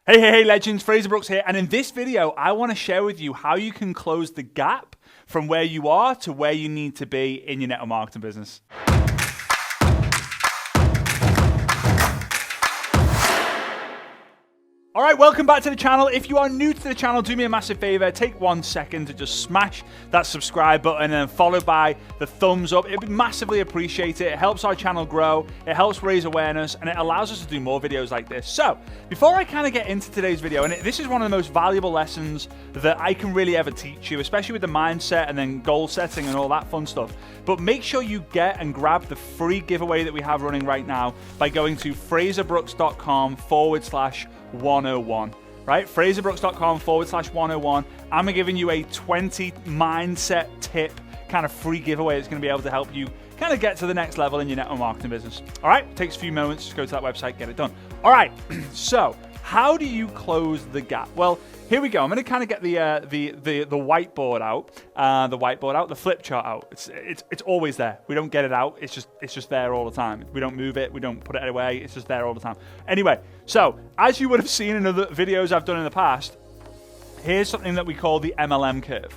Hey legends, Frazer Brookes here, and in this video I want to share with you how you can close the gap from where you are to where you need to be in your network marketing business. Alright, welcome back to the channel. If you are new to the channel, do me a massive favor, take 1 second to just smash that subscribe button and then followed by the thumbs up. It'd be massively appreciated. It helps our channel grow, it helps raise awareness, and it allows us to do more videos like this. So, before I kind of get into today's video, and this is one of the most valuable lessons that I can really ever teach you, especially with the mindset and then goal setting and all that fun stuff. But make sure you get and grab the free giveaway that we have running right now by going to FrazerBrookes.com/101, right? FrazerBrookes.com/101. I'm giving you a 20 mindset tip kind of free giveaway that's going to be able to help you kind of get to the next level in your network marketing business. All right, takes a few moments. Just go to that website, get it done. All right, so how do you close the gap? Well, here we go. I'm going to kind of get the whiteboard out, the flip chart out. It's always there. We don't get it out. It's just there all the time. We don't move it. We don't put it away. It's just there all the time. Anyway, so as you would have seen in other videos I've done in the past, here's something that we call the MLM curve.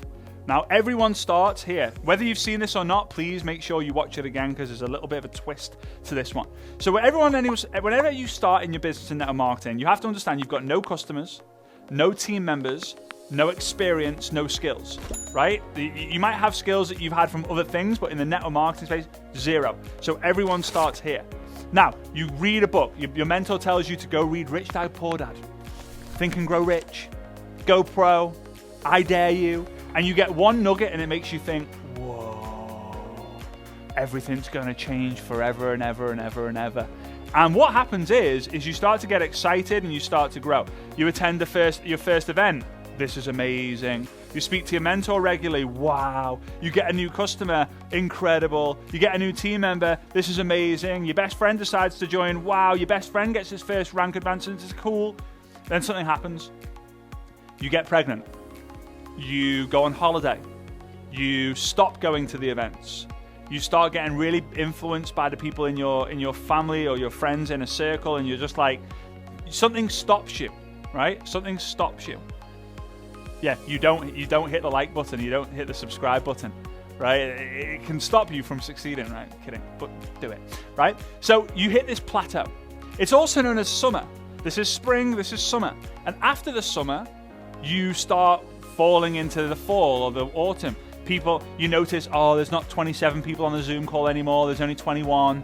Now, everyone starts here. Whether you've seen this or not, please make sure you watch it again because there's a little bit of a twist to this one. So whenever you start in your business in network marketing, you have to understand you've got no customers, no team members, no experience, no skills, right? You might have skills that you've had from other things, but in the network marketing space, zero. So everyone starts here. Now, you read a book. Your mentor tells you to go read Rich Dad, Poor Dad, Think and Grow Rich, Go Pro, I Dare You, and you get one nugget and it makes you think, whoa, everything's gonna change forever and ever and ever and ever. And what happens is you start to get excited and you start to grow. You attend your first event. This is amazing. You speak to your mentor regularly. Wow. You get a new customer. Incredible. You get a new team member. This is amazing. Your best friend decides to join. Wow. Your best friend gets his first rank advancement. It's cool. Then something happens. You get pregnant. You go on holiday. You stop going to the events. You start getting really influenced by the people in your family or your friends in a circle, and you're just like, something stops you, right? Something stops you. Yeah, you don't hit the like button, you don't hit the subscribe button, right? It can stop you from succeeding, right? Kidding, but do it, right? So you hit this plateau. It's also known as summer. This is spring, this is summer. And after the summer, you start falling into the fall or the autumn. People, you notice, oh, there's not 27 people on the Zoom call anymore, there's only 21.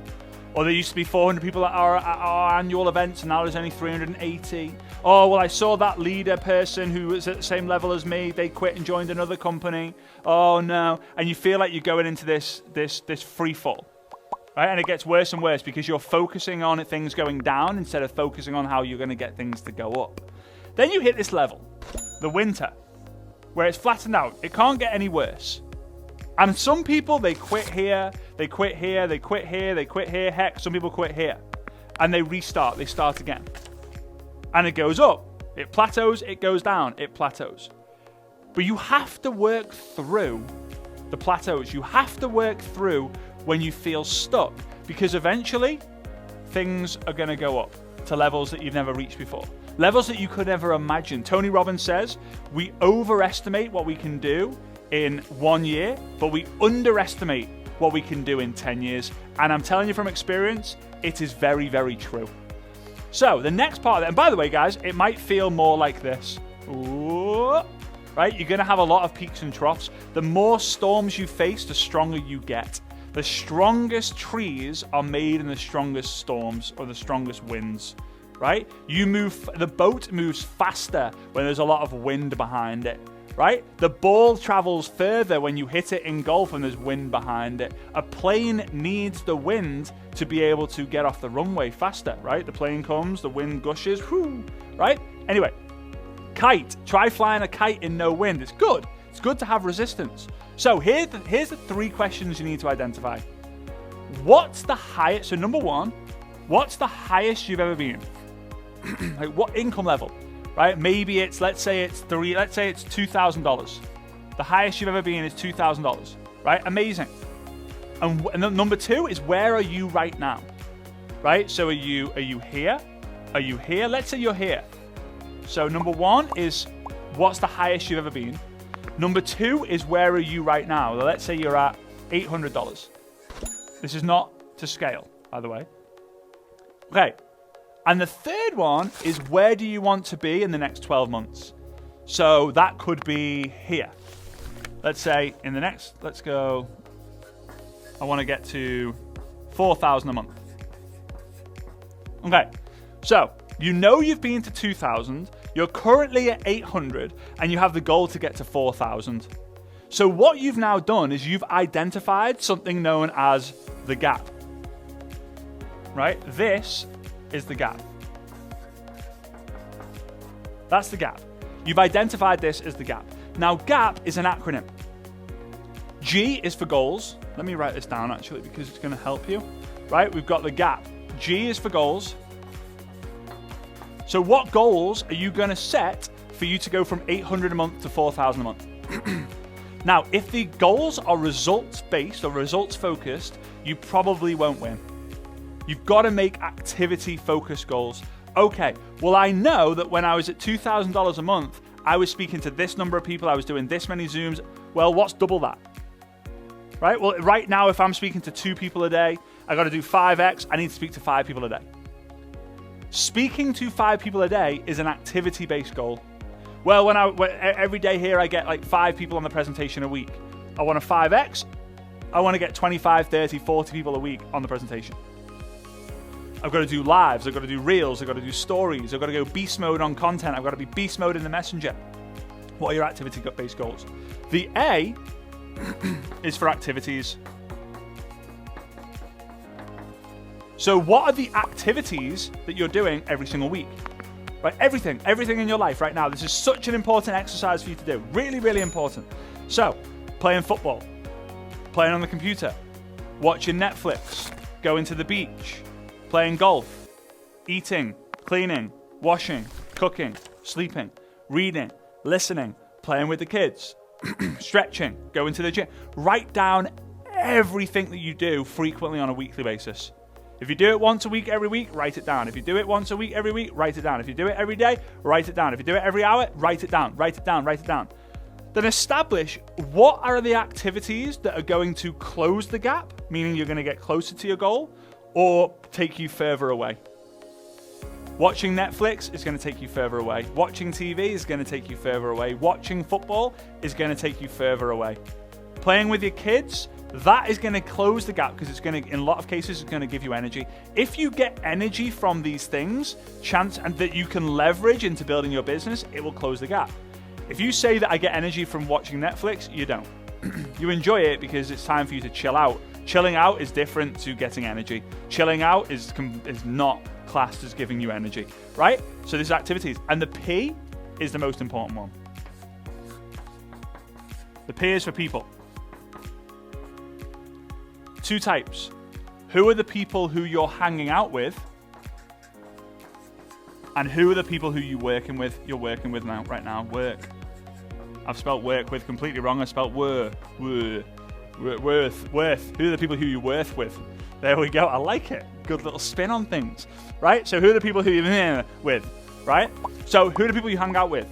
Or there used to be 400 people at our annual events, and now there's only 380. Oh, well, I saw that leader person who was at the same level as me, they quit and joined another company. Oh no. And you feel like you're going into this free fall. Right? And it gets worse and worse because you're focusing on things going down instead of focusing on how you're going to get things to go up. Then you hit this level, the winter, where it's flattened out. It can't get any worse. And some people, they quit here, they quit here, they quit here, they quit here. Heck, some people quit here. And they restart, they start again. And it goes up. It plateaus, it goes down, it plateaus. But you have to work through the plateaus. You have to work through when you feel stuck. Because eventually, things are going to go up to levels that you've never reached before. Levels that you could never imagine. Tony Robbins says, we overestimate what we can do in 1 year, but we underestimate what we can do in 10 years. And I'm telling you from experience, it is very, very true. So the next part of it, and by the way, guys, it might feel more like this. Ooh, right? You're going to have a lot of peaks and troughs. The more storms you face, the stronger you get. The strongest trees are made in the strongest storms or the strongest winds. Right? The boat moves faster when there's a lot of wind behind it, right? The ball travels further when you hit it in golf and there's wind behind it. A plane needs the wind to be able to get off the runway faster, right? The plane comes, the wind gushes, whoo, right? Anyway, kite. Try flying a kite in no wind. It's good. It's good to have resistance. So here's the 3 questions you need to identify. What's the highest? So number 1, what's the highest you've ever been? Like what income level, right? Maybe it's, let's say it's $2,000. The highest you've ever been is $2,000, right? Amazing. And then number 2 is, where are you right now, right? So are you here? Are you here? Let's say you're here. So number 1 is what's the highest you've ever been. Number 2 is where are you right now. Let's say you're at $800. This is not to scale, by the way. Okay. And the third one is where do you want to be in the next 12 months? So that could be here. Let's say in the next, let's go, I want to get to 4,000 a month. Okay. So you know you've been to 2,000, you're currently at 800, and you have the goal to get to 4,000. So what you've now done is you've identified something known as the gap. Right? This is the gap. That's the gap. You've identified this as the gap. Now, GAP is an acronym. G is for goals. Let me write this down, actually, because it's going to help you. Right? We've got the gap. G is for goals. So what goals are you going to set for you to go from 800 a month to 4,000 a month? Now, if the goals are results-based or results-focused, you probably won't win. You've got to make activity-focused goals. Okay, well, I know that when I was at $2,000 a month, I was speaking to this number of people, I was doing this many Zooms. Well, what's double that? Right? Well, right now, if I'm speaking to 2 people a day, I got to do 5x, I need to speak to 5 people a day. Speaking to 5 people a day is an activity-based goal. Well, every day here, I get like 5 people on the presentation a week. I want a 5x. I want to get 25, 30, 40 people a week on the presentation. I've got to do lives, I've got to do reels, I've got to do stories, I've got to go beast mode on content, I've got to be beast mode in the messenger. What are your activity-based goals? The A is for activities. So what are the activities that you're doing every single week? Right, everything in your life right now. This is such an important exercise for you to do. Really, really important. So, playing football, playing on the computer, watching Netflix, going to the beach, playing golf, eating, cleaning, washing, cooking, sleeping, reading, listening, playing with the kids, stretching, going to the gym. Write down everything that you do frequently on a weekly basis. If you do it once a week, every week, write it down. If you do it once a week, every week, write it down. If you do it every day, write it down. If you do it every hour, write it down, write it down, write it down. Then establish what are the activities that are going to close the gap, meaning you're going to get closer to your goal, or take you further away. Watching Netflix is going to take you further away. Watching TV is going to take you further away. Watching football is going to take you further away. Playing with your kids, that is going to close the gap because it's going to, in a lot of cases, it's going to give you energy. If you get energy from these things, and that you can leverage into building your business, it will close the gap. If you say that I get energy from watching Netflix, you don't. You enjoy it because it's time for you to chill out. Chilling out is different to getting energy. Chilling out is not classed as giving you energy, right? So there's activities. And the P is the most important one. The P is for people. 2 types. Who are the people who you're hanging out with? And who are the people who you're working with now, right now? Work. I've spelled work with completely wrong. I spelled worth. Who are the people who you worth with? There we go. I like it. Good little spin on things, right? So who are the people who you're with, right? So who are the people you hang out with?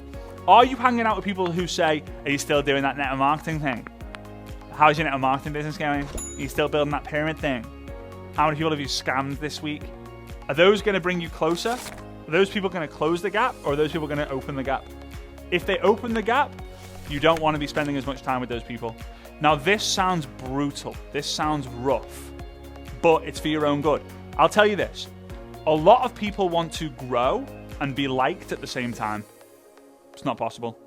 Are you hanging out with people who say, are you still doing that network marketing thing? How's your network marketing business going? Are you still building that pyramid thing? How many people have you scammed this week? Are those going to bring you closer? Are those people going to close the gap, or are those people going to open the gap? If they open the gap, you don't want to be spending as much time with those people. Now, this sounds brutal. This sounds rough, but it's for your own good. I'll tell you this. A lot of people want to grow and be liked at the same time. It's not possible.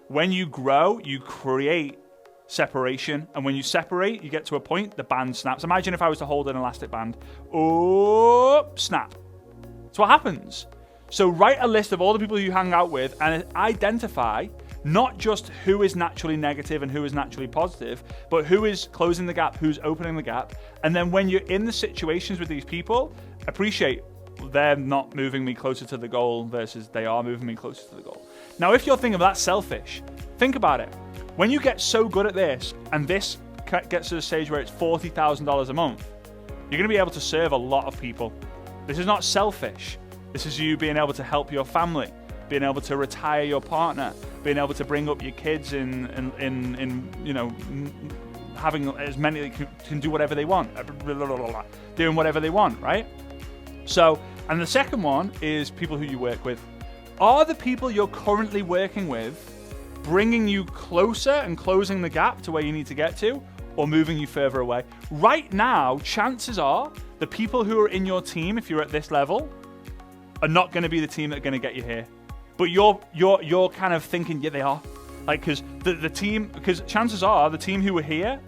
When you grow, you create separation, and when you separate, you get to a point, the band snaps. Imagine if I was to hold an elastic band. Oh, snap. That's what happens. So write a list of all the people you hang out with and identify not just who is naturally negative and who is naturally positive, but who is closing the gap, who's opening the gap. And then when you're in the situations with these people, appreciate they're not moving me closer to the goal versus they are moving me closer to the goal. Now, if you're thinking of that selfish, think about it. When you get so good at this, and this gets to the stage where it's $40,000 a month, you're going to be able to serve a lot of people. This is not selfish. This is you being able to help your family, being able to retire your partner, being able to bring up your kids in you know, having as many can do whatever they want, doing whatever they want, right? So, and the second one is people who you work with. Are the people you're currently working with bringing you closer and closing the gap to where you need to get to, or moving you further away? Right now, chances are the people who are in your team, if you're at this level, are not going to be the team that are going to get you here. But you're kind of thinking, yeah, they are. Like, because the team, because chances are the team who were here,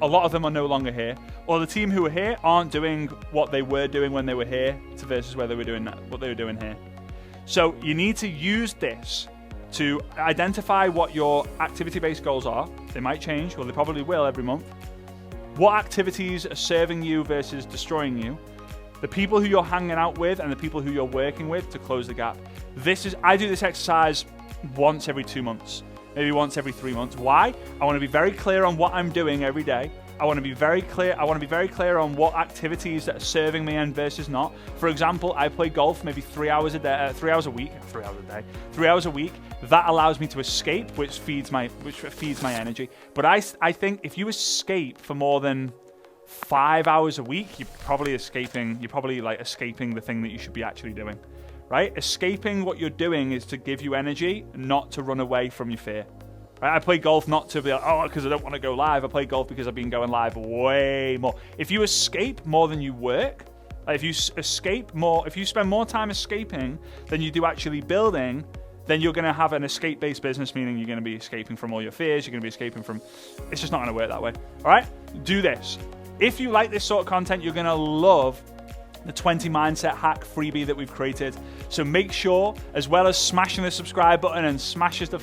a lot of them are no longer here, or the team who were here aren't doing what they were doing when they were here versus where they were doing what they were doing here. So you need to use this to identify what your activity-based goals are. They might change, or they probably will every month. What activities are serving you versus destroying you? The people who you're hanging out with and the people who you're working with to close the gap. I do this exercise once every 2 months, maybe once every 3 months. Why? I want to be very clear on what I'm doing every day. I want to be very clear on what activities that are serving me and versus not. For example, I play golf maybe 3 hours a day, 3 hours a week. That allows me to escape, which feeds my energy. But I think if you escape for more than 5 hours a week, you're probably escaping the thing that you should be actually doing, right? Escaping what you're doing is to give you energy, not to run away from your fear. Right? I play golf not to be like, because I don't want to go live. I play golf because I've been going live way more. If you escape more than you work, if you spend more time escaping than you do actually building, then you're going to have an escape-based business, meaning you're going to be escaping from all your fears. You're going to be escaping from, it's just not going to work that way. All right? Do this. If you like this sort of content, you're going to love the 20 Mindset Hack freebie that we've created. So make sure, as well as smashing the subscribe button and smashing the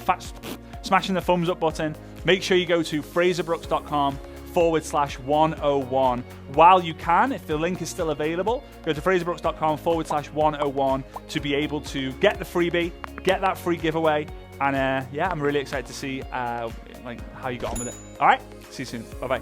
thumbs up button, make sure you go to FrazerBrookes.com/101 while you can. If the link is still available, go to FrazerBrookes.com/101 to be able to get the freebie, get that free giveaway. And yeah, I'm really excited to see how you got on with it. All right, see you soon. Bye-bye.